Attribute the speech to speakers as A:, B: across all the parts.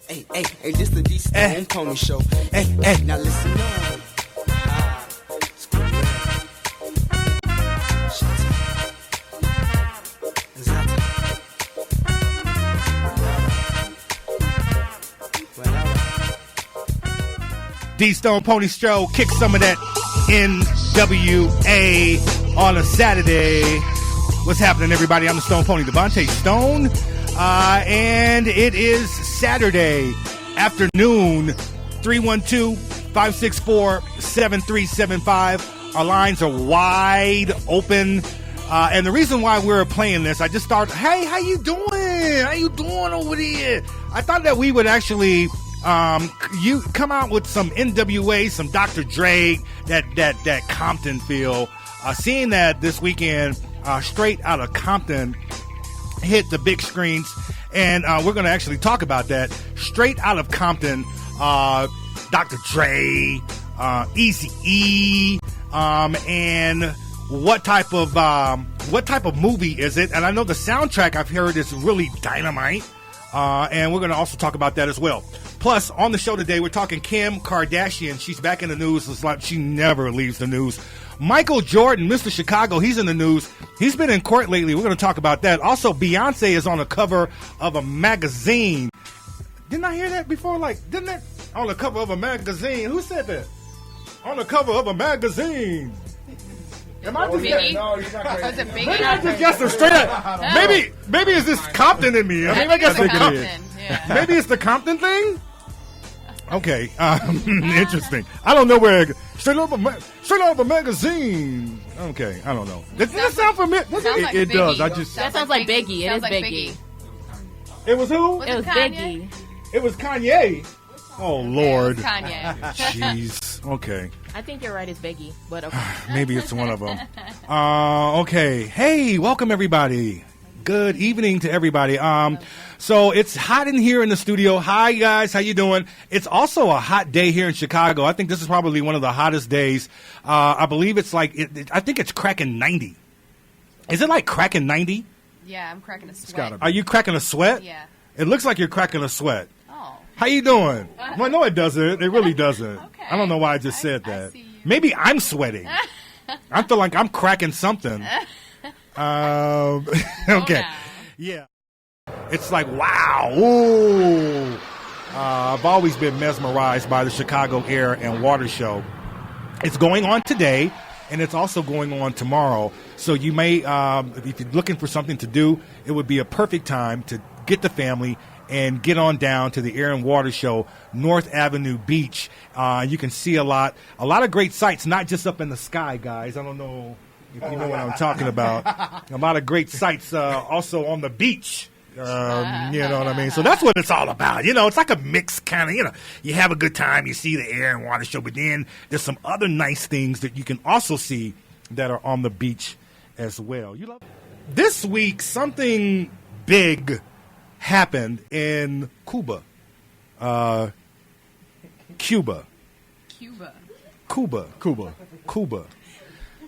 A: Hey, this the DStonePonyShow. Hey, now listen up.
B: DStonePonyShow, kick some of that NWA on a Saturday. What's happening, everybody? I'm the Stone Pony, DAVANTE Stone. And it is Saturday afternoon, 312-564-7375. Our lines are wide open. And the reason why we're playing this, I just started, hey, how you doing? How you doing over there? I thought that we would actually you come out with some NWA, some Dr. Dre, that Compton feel. Seeing that this weekend, Straight Outta Compton hit the big screens, and we're going to actually talk about that. Straight Out of Compton, Dr. Dre, Eazy-E, and what type of movie is it? And I know the soundtrack I've heard is really dynamite, and we're going to also talk about that as well. Plus, on the show today, we're talking Kim Kardashian. She's back in the news. It's like she never leaves the news. Michael Jordan, Mr. Chicago, he's in the news. He's been in court lately. We're going to talk about that. Also, Beyonce is on the cover of a magazine. Didn't I hear that before? Didn't that? On the cover of a magazine. Who said that? On the cover of a magazine. Am I just
C: Biggie? No, you're not crazy.
B: Maybe I just guessed it straight up. Maybe it's this Compton in me. I guess it's Compton. Yeah. Maybe it's the Compton thing? Okay, interesting. I don't know where. Straight out of a magazine. Okay, I don't know. Does that sound familiar? It does.
C: That sounds like Biggie. It is Biggie.
B: It was who?
C: It was Biggie.
B: It was Kanye. Oh Lord.
C: Kanye.
B: Jeez. Okay.
C: I think you're right. It's Biggie, but okay.
B: Maybe it's one of them. Okay. Hey, welcome everybody. Good evening to everybody. So it's hot in here in the studio. Hi guys, how you doing? It's also a hot day here in Chicago. I think this is probably one of the hottest days. I believe it's I think it's cracking 90. Is it like cracking 90?
D: Yeah, I'm cracking a sweat.
B: Are you cracking a sweat?
D: Yeah.
B: It looks like you're cracking a sweat.
D: Oh.
B: How you doing? Well, no, it doesn't. It really doesn't.
D: Okay.
B: I don't know why I just said that.
D: I see you.
B: Maybe I'm sweating. I feel like I'm cracking something. Okay. Yeah. It's like, wow. Ooh. I've always been mesmerized by the Chicago Air and Water Show. It's going on today, and it's also going on tomorrow. So you may, if you're looking for something to do, it would be a perfect time to get the family and get on down to the Air and Water Show, North Avenue Beach. You can see a lot of great sights, not just up in the sky, guys. I don't know if you know what I'm talking about. A lot of great sights also on the beach. You know what I mean? So that's what it's all about. It's like a mix kind of, you have a good time, you see the Air and Water Show, but then there's some other nice things that you can also see that are on the beach as well. You love it? This week, something big happened in Cuba. Cuba.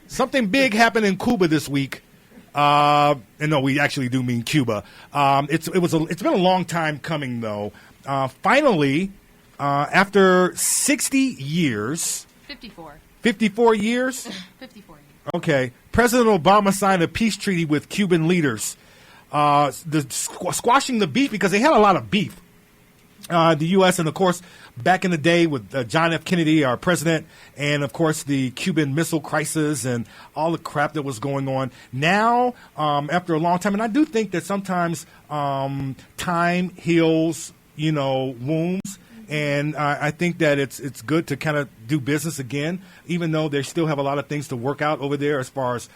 B: Something big happened in Cuba this week. And no, we actually do mean Cuba. It's been a long time coming though. Finally, after 60 years. 54 years?
D: 54 years.
B: Okay. President Obama signed a peace treaty with Cuban leaders. Squashing the beef because they had a lot of beef. The U.S. and, of course, back in the day with John F. Kennedy, our president, and, of course, the Cuban Missile Crisis and all the crap that was going on. Now, after a long time, and I do think that sometimes time heals, wounds. And I think that it's good to kind of do business again, even though they still have a lot of things to work out over there as far as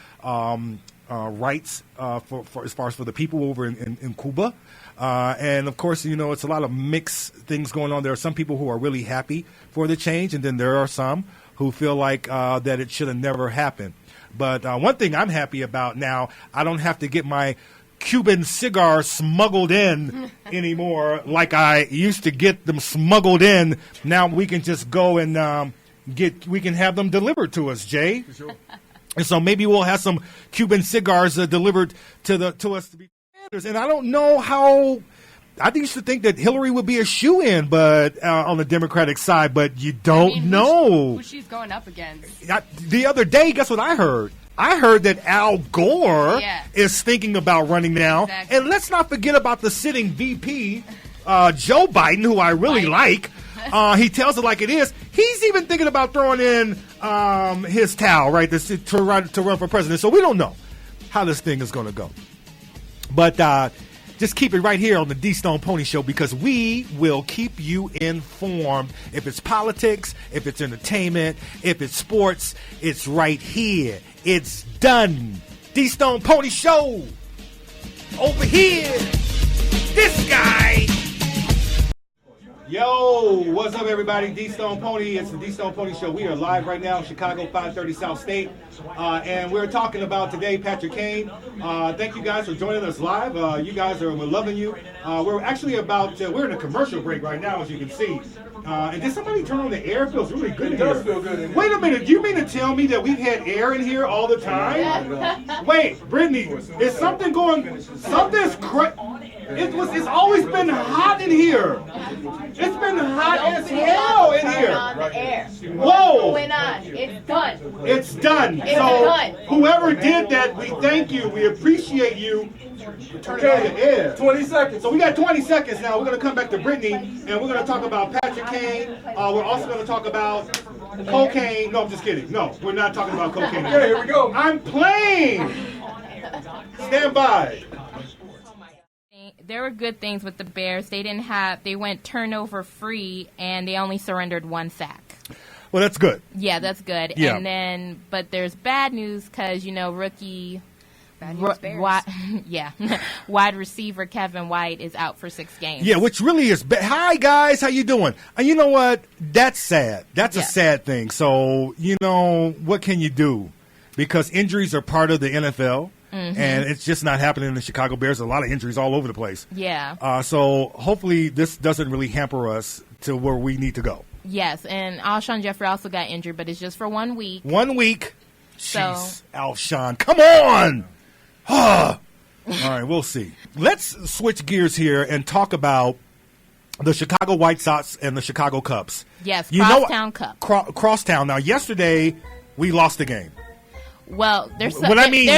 B: rights for the people over in Cuba. And, of course, it's a lot of mixed things going on. There are some people who are really happy for the change, and then there are some who feel like that it should have never happened. But one thing I'm happy about now, I don't have to get my Cuban cigars smuggled in anymore like I used to get them smuggled in. Now we can just go and we can have them delivered to us, Jay. Sure. And so maybe we'll have some Cuban cigars delivered to us to be. And I don't know how I think you should think that Hillary would be a shoo-in, but on the Democratic side, but you don't know
D: who she's going up against.
B: The other day, guess what I heard? I heard that Al Gore is thinking about running now. Exactly. And let's not forget about the sitting VP, Joe Biden, who I really like. He tells it like it is. He's even thinking about throwing in his towel, right, to run for president. So we don't know how this thing is going to go. But just keep it right here on the D-Stone Pony Show, because we will keep you informed. If it's politics, if it's entertainment, if it's sports, it's right here. It's done. D-Stone Pony Show. Over here. This guy. Yo, what's up, everybody? D-Stone Pony. It's the D-Stone Pony Show. We are live right now in Chicago, 530 South State. And we're talking about today Patrick Kane. Thank you guys for joining us live. You guys we're loving you. We're actually we're in a commercial break right now, as you can see. And did somebody turn on the air? It feels really good in here. It does feel good in here. Wait a minute. Do you mean to tell me that we've had air in here all the time? Wait, Brittany, is something going, something's it's always been hot in here. It's been hot as hell in here.
E: On the air.
B: Whoa!
E: What's going on? It's done.
B: It's done.
E: It's
B: so
E: done.
B: Whoever did that, we thank you. We appreciate you. Turn it on the air.
F: 20 seconds.
B: So we got 20 seconds now. We're going to come back to Brittany, and we're going to talk about Patrick Kane. We're also going to talk about cocaine. No, I'm just kidding. No, we're not talking about cocaine.
F: Yeah, here we go.
B: I'm playing. Stand by.
C: There were good things with the Bears. They went turnover free, and they only surrendered one sack.
B: Well, that's good.
C: Yeah, that's good.
B: Yeah.
C: And then, but there's bad news because, rookie wide receiver Kevin White is out for 6 games.
B: Yeah, which really is bad. Hi, guys. How you doing? And you know what? That's sad. That's a sad thing. So, what can you do? Because injuries are part of the NFL. Mm-hmm. And it's just not happening in the Chicago Bears. There's a lot of injuries all over the place.
C: Yeah.
B: So hopefully this doesn't really hamper us to where we need to go.
C: Yes, and Alshon Jeffrey also got injured, but it's just for 1 week.
B: 1 week?
C: So,
B: jeez, Alshon, come on! All right, we'll see. Let's switch gears here and talk about the Chicago White Sox and the Chicago Cubs.
C: Yes, Crosstown Cup.
B: Crosstown. Now, yesterday we lost the game.
C: Well, me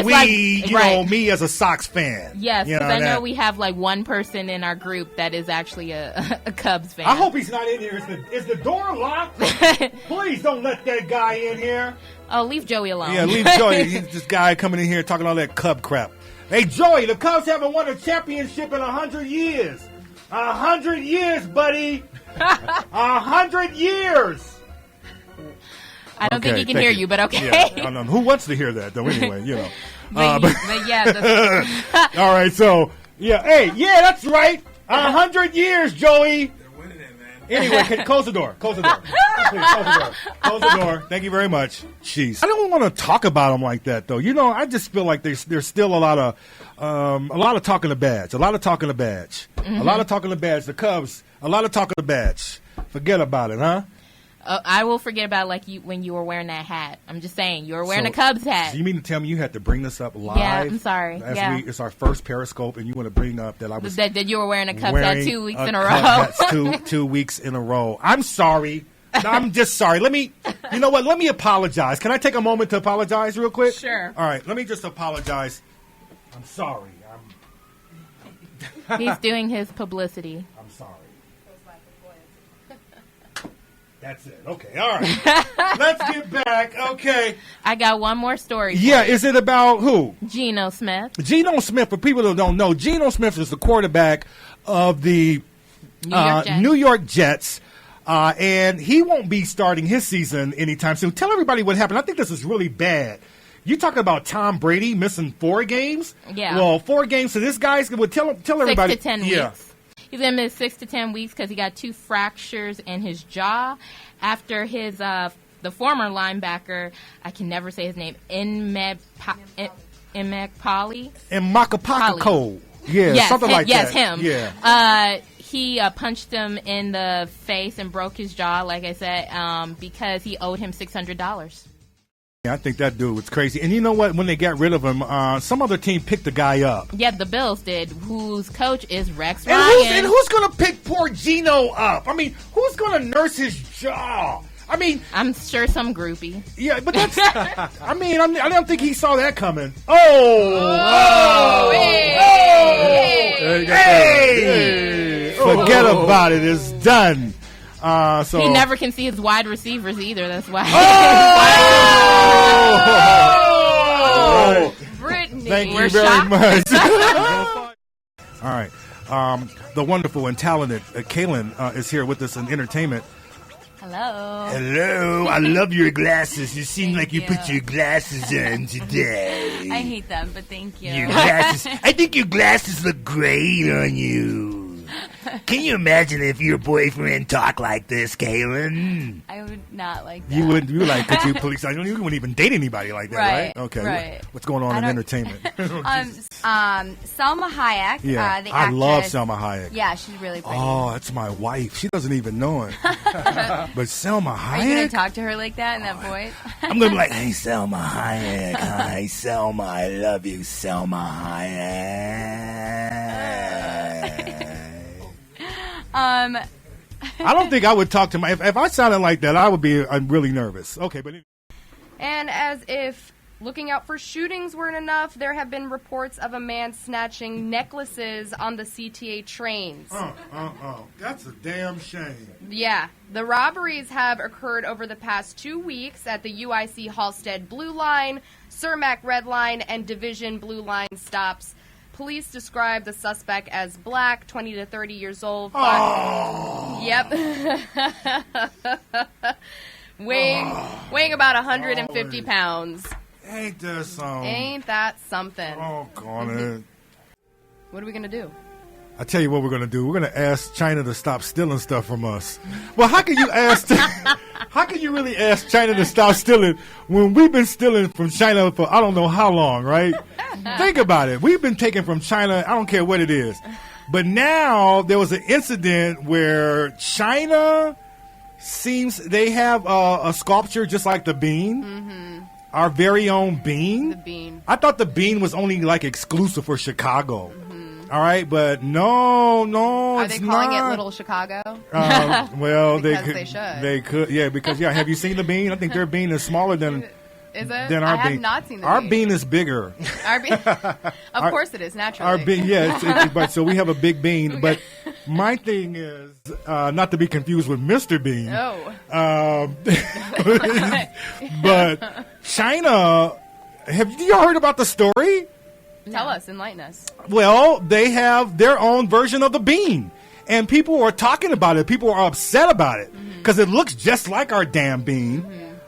B: as a Sox fan.
C: Yes, because I know we have one person in our group that is actually a Cubs fan.
B: I hope he's not in here. Is the door locked? Please don't let that guy in here.
C: Oh, leave Joey alone.
B: Yeah, leave Joey. He's this guy coming in here talking all that Cub crap. Hey, Joey, the Cubs haven't won a championship in 100 years. 100 years, buddy. 100 years.
C: I don't think he can hear you, but okay.
B: Yeah, who wants to hear that, though, anyway,
C: but yeah.
B: All right, so, that's right. 100 years, Joey.
F: They're winning it, man.
B: Anyway, close the door. Close the door. Please, close the door. Close the door. Thank you very much. Jeez. I don't want to talk about them like that, though. I just feel like there's still a lot of talking to badge. A lot of talking to badge. Mm-hmm. A lot of talking to badge. The Cubs, a lot of talking to badge. Forget about it, huh?
C: I will forget about when you were wearing that hat. I'm just saying, you were wearing a Cubs hat.
B: So you mean to tell me you had to bring this up live?
C: Yeah, I'm sorry.
B: It's our first Periscope, and you want to bring up that I was
C: that you were wearing a Cubs hat 2 weeks in a row.
B: That's 2 weeks in a row. I'm sorry. I'm just sorry. Let me apologize. Can I take a moment to apologize real quick?
C: Sure.
B: All right. Let me just apologize. I'm sorry.
C: He's doing his publicity.
B: I'm sorry. That's it. Okay. All right. Let's get back. Okay.
C: I got one more story.
B: Yeah. Is it about who?
C: Geno Smith.
B: Geno Smith, for people that don't know, Geno Smith is the quarterback of the New York Jets. And he won't be starting his season anytime soon. Tell everybody what happened. I think this is really bad. You talking about Tom Brady missing 4 games?
C: Yeah.
B: Well, 4 games. So this guy's going to tell everybody.
C: 6 to 10 weeks. He's going to miss 6 to 10 weeks because he got 2 fractures in his jaw after his the former linebacker, I can never say his name, Emekpali.
B: Yeah, something like that.
C: Yes, him.
B: Yeah.
C: He punched him in the face and broke his jaw, like I said, because he owed him $600.
B: I think that dude was crazy. And you know what? When they got rid of him, some other team picked the guy up.
C: Yeah, the Bills did, whose coach is Rex
B: And
C: Ryan.
B: who's going to pick poor Gino up? I mean, who's going to nurse his jaw? I mean,
C: I'm sure some groupie.
B: yeah, but that's. I mean, I don't think he saw that coming. Oh! Hey! Forget about it. It's done. So
C: He never can see his wide receivers either. That's why.
B: Oh!
D: Brittany.
B: Thank you
C: We're
B: very
C: shocked.
B: much. All right. The wonderful and talented Kaylin is here with us in entertainment.
D: Hello.
B: Hello. I love your glasses. You seem
D: Thank
B: like you put
D: you.
B: your glasses on today.
D: I hate them, but thank you.
B: Your glasses. I think your glasses look great on you. Can you imagine if your boyfriend talked like this, Kaylin?
D: I would not like that.
B: You would like, could you please? I don't. You wouldn't even date anybody like that, right?
D: Right,
B: Okay.
D: right.
B: What's going on in
D: don't-
B: entertainment?
D: Salma Hayek,
B: Yeah,
D: the
B: I
D: actress.
B: love Selma Hayek.
D: Yeah, she's really pretty.
B: Oh, that's my wife. She doesn't even know it. But Selma
D: Are you going
B: Hayek?
D: to talk to her like that in that voice?
B: I'm going to be like, hey, Selma Hayek. Hi, Selma. I love you, Selma Hayek. I don't think I would talk to my... If I sounded like that, I would be really nervous. Okay, but...
F: And as if looking out for shootings weren't enough, there have been reports of a man snatching necklaces on the CTA trains.
B: That's a damn shame.
F: Yeah, the robberies have occurred over the past 2 weeks at the UIC Halstead Blue Line, Cermak Red Line, and Division Blue Line stops. Police describe the suspect as black, 20 to 30 years old. Yep. weighing about 150 pounds.
B: Ain't that something?
F: Ain't that something?
B: Oh, God.
F: What are we going to do?
B: I tell you what we're going to do. We're going to ask China to stop stealing stuff from us. Well, how can you ask... How can you really ask China to stop stealing when we've been stealing from China for I don't know how long, right? Think about it. We've been taking from China, I don't care what it is. But now there was an incident where China seems they have a sculpture just like the bean. Mm-hmm. Our very own bean.
F: The bean.
B: I thought the bean was only like exclusive for Chicago. All right, but no,
F: Are
B: it's
F: they calling
B: not.
F: it Little Chicago?
B: Well,
F: Because
B: they
F: they should.
B: They could, yeah. Because have you seen the bean? I think their bean is smaller than
F: Is it?
B: our
F: I have
B: bean.
F: not seen the
B: Our
F: bean.
B: bean is bigger.
F: Our bean. Of course it is, naturally.
B: Our bean, yeah. But so we have a big bean. But my thing is not to be confused with Mr. Bean.
F: Oh.
B: But China, have you heard about the story?
F: Tell us, enlighten us.
B: Well, they have their own version of the bean. And people are talking about it. People are upset about it because it looks just like our damn bean.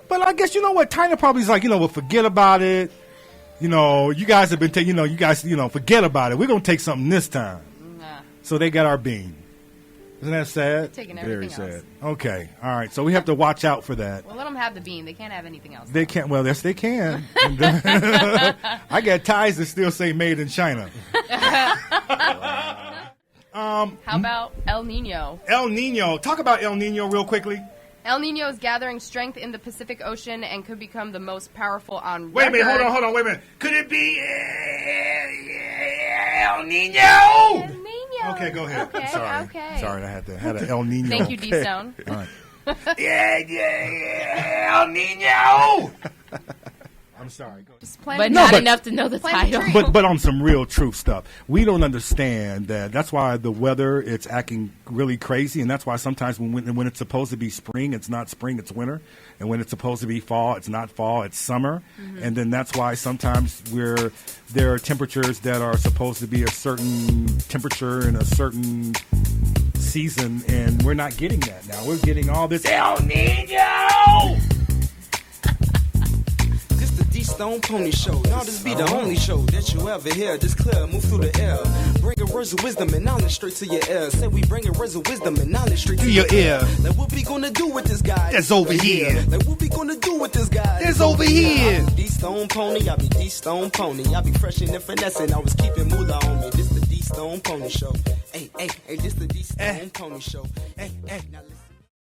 B: But I guess, you know what? China probably is like, well, forget about it. You guys have been taking, forget about it. We're going to take something this time.
F: Nah.
B: So they got our bean. Isn't that sad?
F: Taking
B: Very
F: everything else.
B: sad. Okay. All right. So we have to watch out for that.
F: Well, let them have the bean. They can't have anything else.
B: They can't. Well, yes, they can. I got ties that still say made in China.
F: How about El Nino?
B: El Nino. Talk about El Nino real quickly.
F: El Nino is gathering strength in the Pacific Ocean and could become the most powerful on
B: Wait a
F: record.
B: minute. Hold on. Wait a minute. Could it be El Nino?
F: El Nino.
B: Okay, go ahead.
F: Okay,
B: Sorry.
F: okay.
B: Sorry, I had an El Nino.
F: Thank you,
B: Okay.
F: D-Stone.
B: All right. Yeah, El Nino. I'm sorry. Go ahead.
F: Just plant
C: But
F: a
C: not
F: tree.
C: enough to know the
F: Plant a
C: title.
F: tree.
B: But on some real truth stuff, we don't understand that. That's why the weather, it's acting really crazy, and that's why sometimes when it's supposed to be spring, it's not spring, it's winter, and when it's supposed to be fall, it's not fall, it's summer, and then that's why sometimes there are temperatures that are supposed to be a certain temperature in a certain season, and we're not getting that now. We're getting all this El Nino.
A: This the D-Stone Pony Show. Now this be the only show that you ever hear. Just clear, move through the air. Bringing words of wisdom and knowledge straight to your ear. Say we bringing words of wisdom and knowledge straight to your ear. Like what we gonna do with this guy?
B: That's over here.
A: Like what we gonna do with this guy?
B: That's over here.
A: I be D-Stone Pony, I be D-Stone Pony. I be fresh and finessing, I was keeping moolah on me. This the D-Stone Pony Show. Hey, this the D-Stone Pony Show. Hey, now listen.